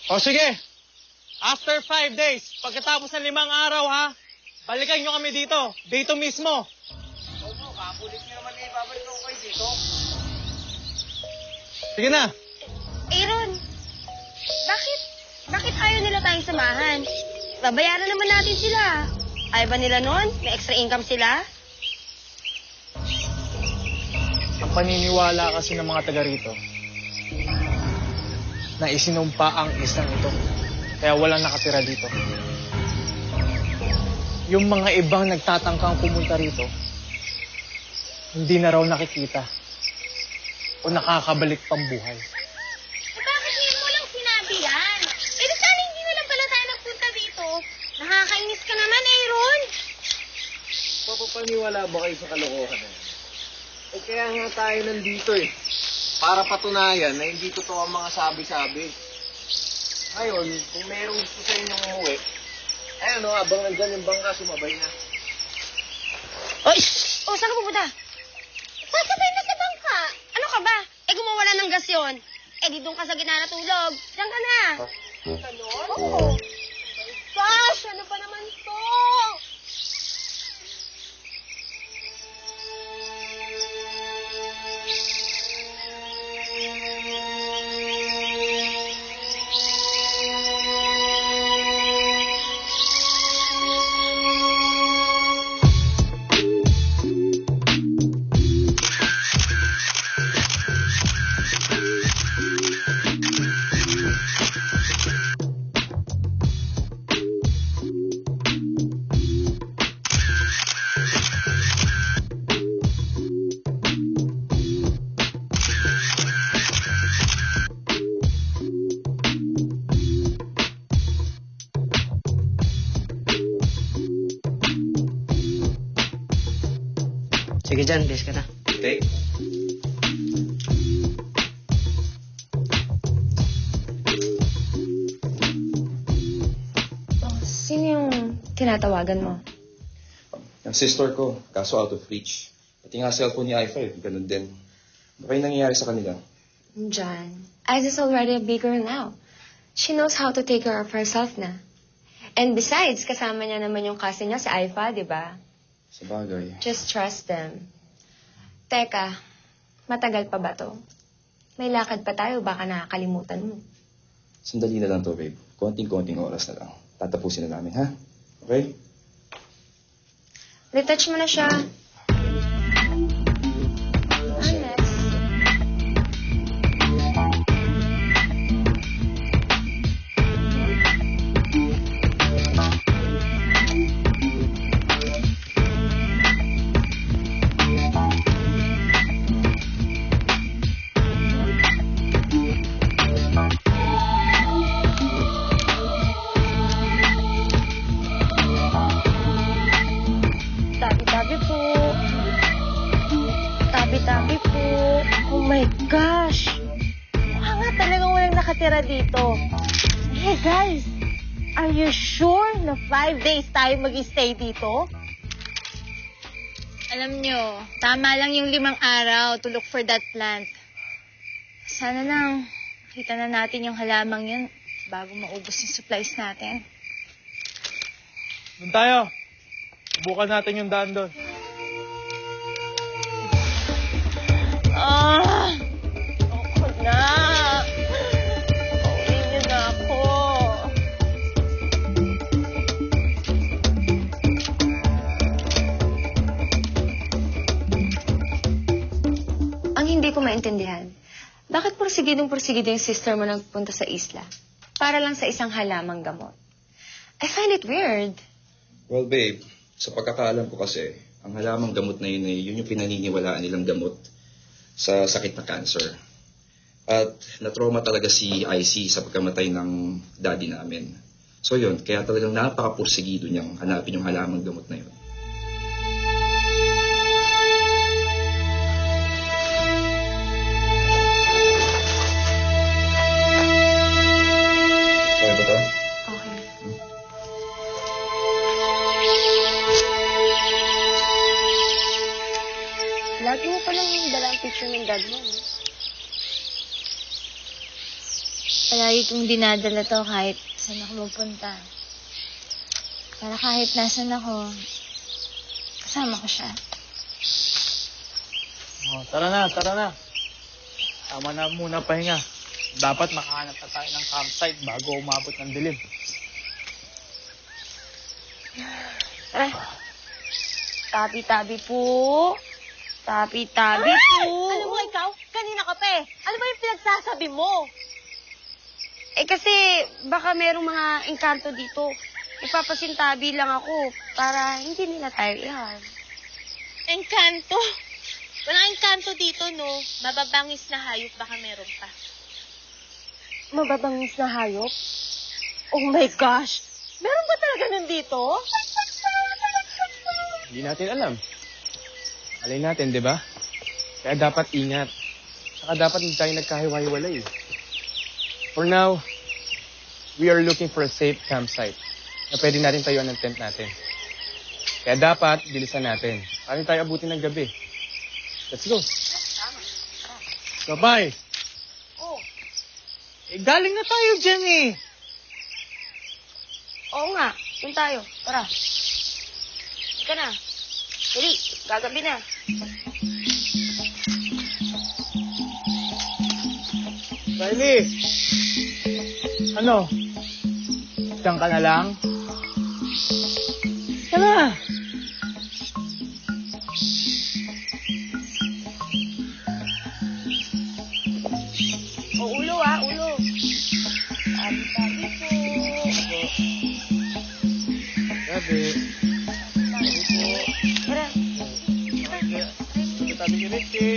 O sige, after 5 days, pagkatapos ng 5 araw ha, balikan nyo kami dito mismo. Oo, kapulit nyo naman eh, babalik ako kayo dito. Sige na. Aaron, bakit ayaw nila tayong samahan? Babayaran naman natin sila. Ayaw ba nila nun? May extra income sila? Ang paniniwala kasi ng mga taga rito na isinumpa ang isang ito. Kaya walang nakatira dito. Yung mga ibang nagtatangkang pumunta rito, hindi na raw nakikita o nakakabalik pang buhay. Bakit ngayon mo lang sinabi yan? Sana hindi na lang pala tayo nagpunta dito. Nakakainis ka naman, Aaron. Papapaniwala ba kayo sa kalokohan na yan? Eh kaya nga tayo nandito eh. Para patunayan na hindi totoo ang mga sabi-sabi. Ngayon, kung mayroong gusto sa inyong umuwi, abang nandyan yung bangka, sumabay na. Oy! O, saan ka pupunta? Sasabay na sa bangka. Ano ka ba? Kung mawala ng gas yun, di doon ka sa gitna natulog. Diyan ka na. Ganon? Oo. Oh my gosh! Ano ba naman to? Sige dyan, bes ka na. Okay. Sino yung tinatawagan mo? Ang sister ko, kaso out of reach. Pati nga cellphone ni I-5, ganun din. Ano kayong nangyayari sa kanila? John, Isa's already a big girl now. She knows how to take care of herself na. And besides, kasama niya naman yung cousin niya, si Aifa, di ba? Sa bagay. Just trust them. Teka, matagal pa ba to? May lakad pa tayo, baka nakakalimutan mo. Sandali na lang to, babe. Konting-konting oras na lang. Tatapusin na namin, ha? Okay? Retouch mo na siya. Ang next. Tabi-tabi po. Tabi-tabi po. Oh my gosh. Mukha nga talagang walang nakatira dito. Hey guys, are you sure na 5 days tayo mag-stay dito? Alam nyo, tama lang yung 5 araw to look for that plant. Sana lang, makita na natin yung halamang yun bago maubos yung supplies natin. Doon tayo. Bukan natin yung daan doon. Ako na. Pauwi niyo na ako. Ang hindi ko maintindihan, bakit porsigidong yung sister mo nagpunta sa isla? Para lang sa isang halamang gamot. I find it weird. Well, babe, sa pagkakaalam ko kasi, ang halamang gamot na yun ay yun yung pinaniniwalaan nilang gamot sa sakit na cancer. At na-trauma talaga si IC sa pagkamatay ng daddy namin. So yun, kaya talagang napaka-porsigido niyang hanapin yung halamang gamot na yun. Okay ba to? Okay. Lagi mo palang yung dalang picture ng dad mo. No? Palagi kong dinadala to kahit saan ako magpunta. Para kahit nasan ako, kasama ko siya. Oh, tara na, tara na. Tama na muna pahinga. Dapat makahanap na tayo ng campsite bago umabot ng dilim. Tara. Tabi-tabi po. Tabi-tabi po. Alam mo ikaw, kanina ka pa eh. Ano ba yung pinagsasabi mo? Eh kasi baka merong mga engkanto dito. Ipapasintabi lang ako para hindi nila tayo ihan. Engkanto? Walang engkanto dito, no? Mababangis na hayop, baka meron pa. Mababangis na hayop? Oh my gosh! Meron ba talaga nandito? Hindi natin alam. Alay natin, di ba? Kaya dapat ingat. Saka dapat hindi tayo nagkahiwa-hiwalay. For now, we are looking for a safe campsite na pwede natin tayuan ng tent natin. Kaya dapat, bilisan natin. Para hindi tayo abutin ng gabi. Let's go. Sabay. Oh, Galing na tayo dyan eh. oo nga. Doon tayo. Tara. Ika na. Dali, gagabi na. Riley! Ano? Diyan ka na lang? Tara! O, ulo ah, ulo. Tabi-tabi po. Gabi. Tara. Tabi ni Ricky.